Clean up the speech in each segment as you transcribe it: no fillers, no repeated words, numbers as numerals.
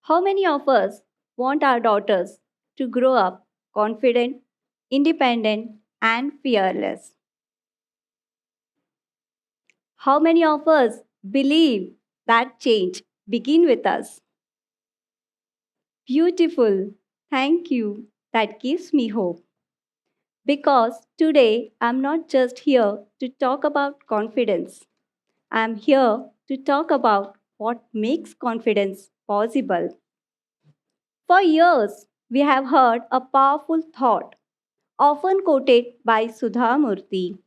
How many of us want our daughters to grow up confident, independent, and fearless? How many of us believe that change begin with us? Beautiful. Thank you. That gives me hope. Because today I'm not just here to talk about confidence. I'm here to talk about what makes confidence possible. For years, we have heard a powerful thought, often quoted by Sudha Murthy.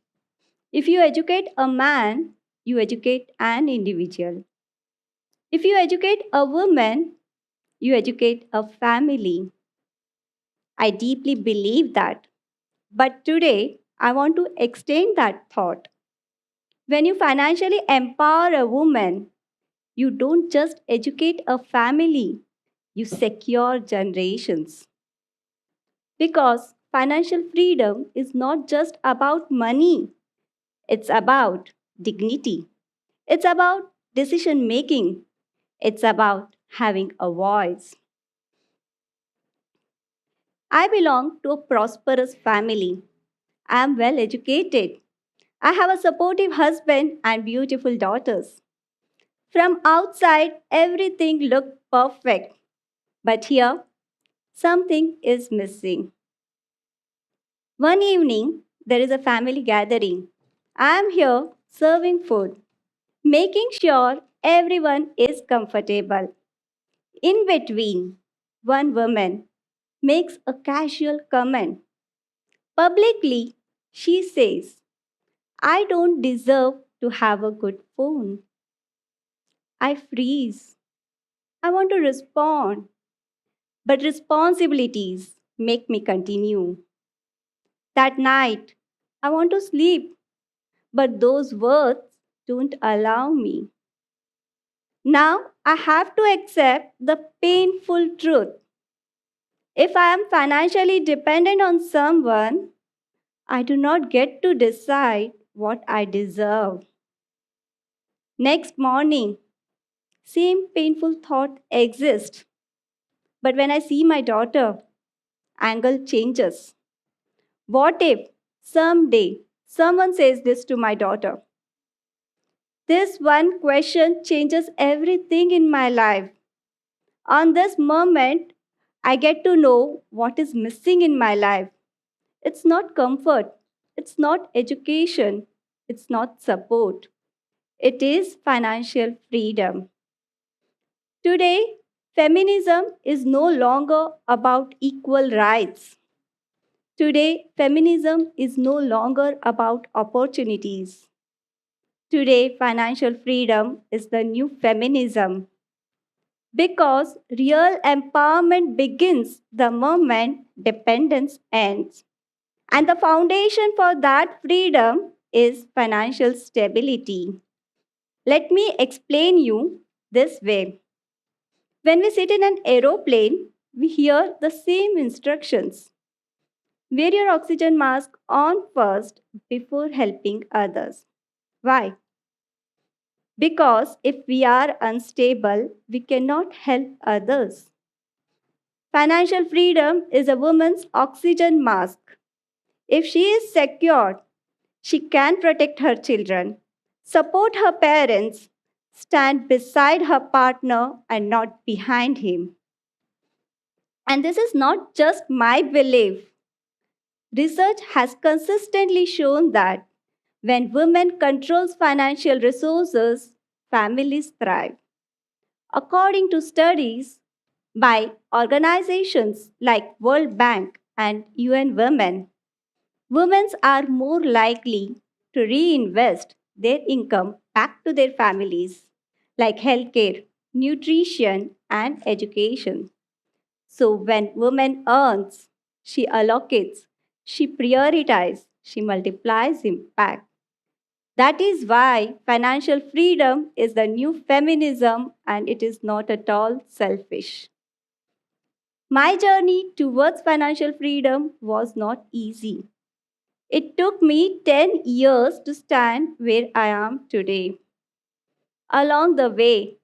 If you educate a man, you educate an individual. If you educate a woman, you educate a family. I deeply believe that. But today, I want to extend that thought. When you financially empower a woman, you don't just educate a family, you secure generations. Because financial freedom is not just about money, it's about dignity, it's about decision making, it's about having a voice. I belong to a prosperous family. I am well educated. I have a supportive husband and beautiful daughters. From outside, everything looked perfect. But here, something is missing. One evening, there is a family gathering. I am here serving food, making sure everyone is comfortable. In between, one woman makes a casual comment. Publicly, she says, I don't deserve to have a good phone. I freeze. I want to respond, but responsibilities make me continue. That night, I want to sleep, but those words don't allow me. Now I have to accept the painful truth. If I am financially dependent on someone, I do not get to decide what I deserve. Next morning, same painful thought exists. But when I see my daughter, angle changes. What if someday someone says this to my daughter? This one question changes everything in my life. On this moment, I get to know what is missing in my life. It's not comfort, it's not education, it's not support. It is financial freedom. Today, feminism is no longer about equal rights. Today, feminism is no longer about opportunities. Today, financial freedom is the new feminism because real empowerment begins the moment dependence ends. And the foundation for that freedom is financial stability. Let me explain you this way. When we sit in an aeroplane, we hear the same instructions. Wear your oxygen mask on first before helping others. Why? Because if we are unstable, we cannot help others. Financial freedom is a woman's oxygen mask. If she is secured, she can protect her children, support her parents, stand beside her partner and not behind him. And this is not just my belief. Research has consistently shown that when women controls financial resources, families thrive. According to studies by organizations like World Bank and UN Women, women are more likely to reinvest their income back to their families, like healthcare, nutrition, and education. So when woman earns, she allocates, she prioritizes, she multiplies impact. That is why financial freedom is the new feminism and it is not at all selfish. My journey towards financial freedom was not easy. It took me 10 years to stand where I am today. Along the way,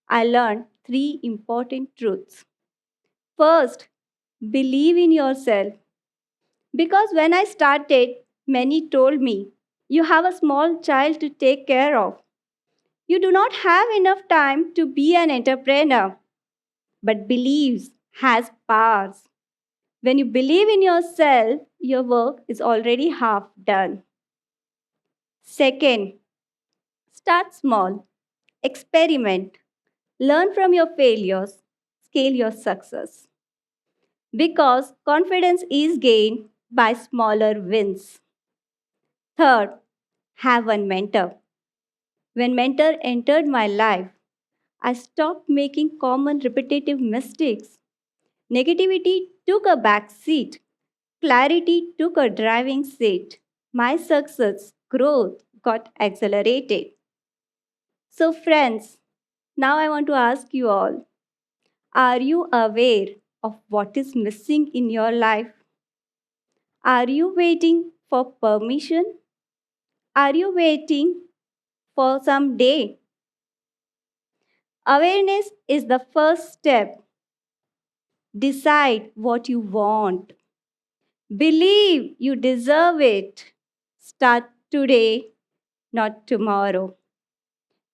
I learned three important truths. First, believe in yourself. Because when I started, many told me, you have a small child to take care of. You do not have enough time to be an entrepreneur. But believes has powers. When you believe in yourself, your work is already half done. Second, start small, experiment, learn from your failures, scale your success. Because confidence is gained by smaller wins. Third, have one mentor. When mentor entered my life, I stopped making common repetitive mistakes. Negativity took a back seat. Clarity took a driving seat. My success growth got accelerated. So, friends, now I want to ask you all, are you aware of what is missing in your life? Are you waiting for permission? Are you waiting for some day? Awareness is the first step. Decide what you want. Believe you deserve it. Start today, not tomorrow.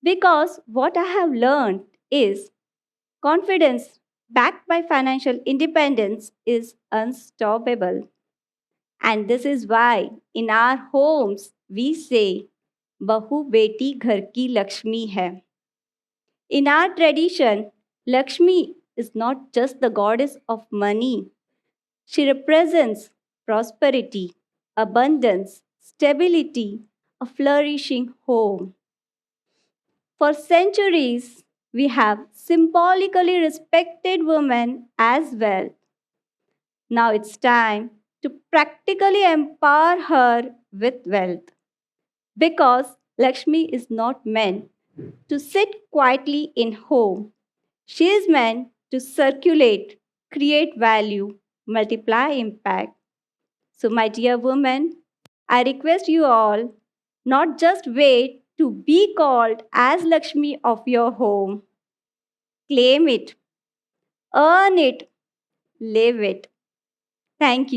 Because what I have learned is confidence backed by financial independence is unstoppable. And this is why in our homes we say, Bahu beti ghar ki Lakshmi hai. In our tradition, Lakshmi is not just the goddess of money, she represents prosperity, abundance, stability, a flourishing home. For centuries, we have symbolically respected women as well. Now it's time to practically empower her with wealth. Because Lakshmi is not meant to sit quietly in home. She is meant to circulate, create value, multiply impact. So, my dear women, I request you all not just wait to be called as Lakshmi of your home. Claim it, earn it, live it. Thank you.